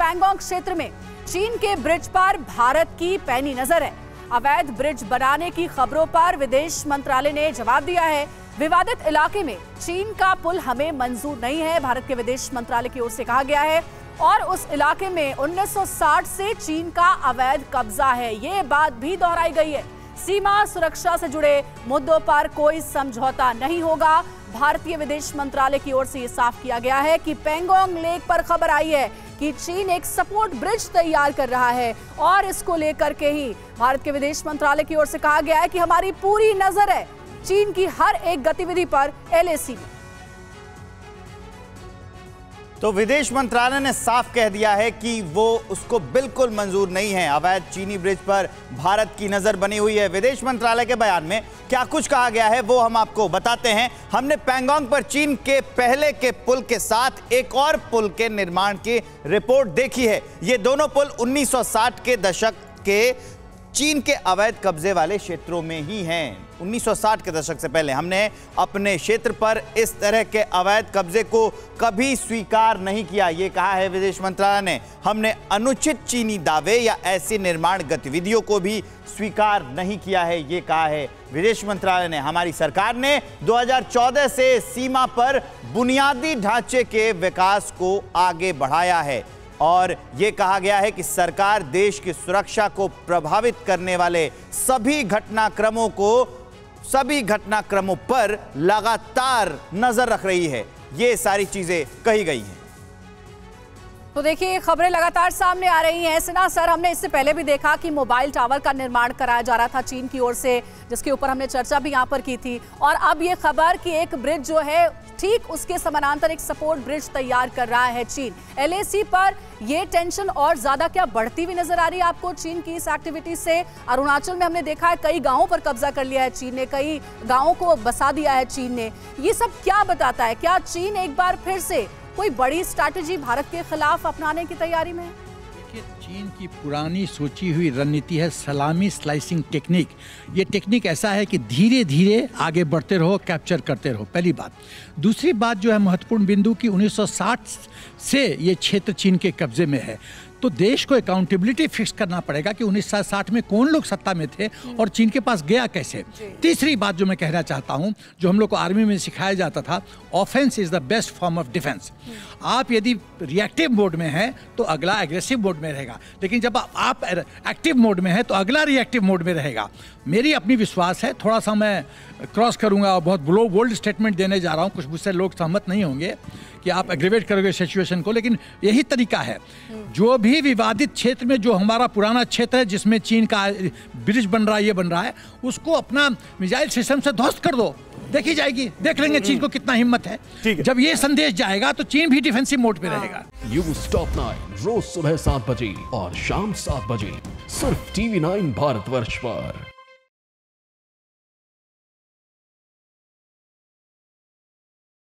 पैंगोंग क्षेत्र में चीन के ब्रिज पर भारत की पैनी नजर है। अवैध ब्रिज बनाने की खबरों पर विदेश मंत्रालय ने जवाब दिया है। विवादित इलाके में चीन का पुल हमें मंजूर नहीं है, भारत के विदेश मंत्रालय की ओर से कहा गया है। और उस इलाके में 1960 से चीन का अवैध कब्जा है, ये बात भी दोहराई गई है। सीमा सुरक्षा से जुड़े मुद्दों पर कोई समझौता नहीं होगा। भारतीय विदेश मंत्रालय की ओर से यह साफ किया गया है कि पैंगोंग लेक पर खबर आई है कि चीन एक सपोर्ट ब्रिज तैयार कर रहा है और इसको लेकर के ही भारत के विदेश मंत्रालय की ओर से कहा गया है कि हमारी पूरी नजर है चीन की हर एक गतिविधि पर एलएसी में। तो विदेश मंत्रालय ने साफ कह दिया है कि वो उसको बिल्कुल मंजूर नहीं है। अवैध चीनी ब्रिज पर भारत की नजर बनी हुई है। विदेश मंत्रालय के बयान में क्या कुछ कहा गया है वो हम आपको बताते हैं। हमने पैंगोंग पर चीन के पहले के पुल के साथ एक और पुल के निर्माण की रिपोर्ट देखी है। ये दोनों पुल 1960 के दशक के चीन के अवैध कब्जे वाले क्षेत्रों में ही हैं। 1960 के दशक से पहले हमने अपने क्षेत्र पर इस तरह के अवैध कब्जे को कभी स्वीकार नहीं किया, ये कहा है विदेश मंत्रालय ने। हमने अनुचित चीनी दावे या ऐसी निर्माण गतिविधियों को भी स्वीकार नहीं किया है, ये कहा है विदेश मंत्रालय ने। हमारी सरकार ने 2014 से सीमा पर बुनियादी ढांचे के विकास को आगे बढ़ाया है और ये कहा गया है कि सरकार देश की सुरक्षा को प्रभावित करने वाले सभी घटनाक्रमों पर लगातार नजर रख रही है। ये सारी चीजें कही गई हैं। तो देखिए, खबरें लगातार सामने आ रही हैं। सिन्हा सर, हमने इससे पहले भी देखा कि मोबाइल टावर का निर्माण कराया जा रहा था चीन की ओर से, जिसके ऊपर हमने चर्चा भी यहाँ पर की थी। और अब ये खबर कि एक ब्रिज जो है ठीक उसके समानांतर एक सपोर्ट ब्रिज तैयार कर रहा है चीन। एलएसी पर ये टेंशन और ज्यादा क्या बढ़ती हुई नजर आ रही है आपको चीन की इस एक्टिविटी से? अरुणाचल में हमने देखा है कई गांवों पर कब्जा कर लिया है चीन ने, कई गांवों को बसा दिया है चीन ने। ये सब क्या बताता है? क्या चीन एक बार फिर से कोई बड़ी स्ट्रैटेजी भारत के खिलाफ अपनाने की तैयारी में है? देखिए, चीन की पुरानी सोची हुई रणनीति है सलामी स्लाइसिंग टेक्निक। ये टेक्निक ऐसा है कि धीरे धीरे आगे बढ़ते रहो, कैप्चर करते रहो, पहली बात। दूसरी बात जो है महत्वपूर्ण बिंदु कि 1960 से ये क्षेत्र चीन के कब्जे में है, तो देश को अकाउंटेबिलिटी फिक्स करना पड़ेगा कि 1960 में कौन लोग सत्ता में थे और चीन के पास गया कैसे। तीसरी बात जो मैं कहना चाहता हूं, जो हम लोग को आर्मी में सिखाया जाता था, offence is the best form of defence. आप यदि रिएक्टिव मोड में हैं तो अगला एग्रेसिव मोड में रहेगा, लेकिन जब आप एक्टिव मोड में हैं तो अगला रिएक्टिव मोड में रहेगा। मेरी अपनी विश्वास है, थोड़ा सा मैं क्रॉस करूंगा और बहुत बोल्ड स्टेटमेंट देने जा रहा हूं, कुछ मुझसे लोग सहमत नहीं होंगे कि आप एग्रीवेट करोगे सिचुएशन को, लेकिन यही तरीका है। जो भी विवादित क्षेत्र में जो हमारा पुराना क्षेत्र है जिसमें चीन का ब्रिज बन रहा है, ये बन रहा है, उसको अपना मिसाइल सिस्टम से ध्वस्त कर दो, देखी जाएगी। देख लेंगे चीन को कितना हिम्मत है। जब ये संदेश जाएगा तो चीन भी डिफेंसिव मोड पे रहेगा। न्यूज़ टॉप 9 रोज सुबह 7 बजे और शाम 7 बजे सिर्फ TV9 भारतवर्ष पर।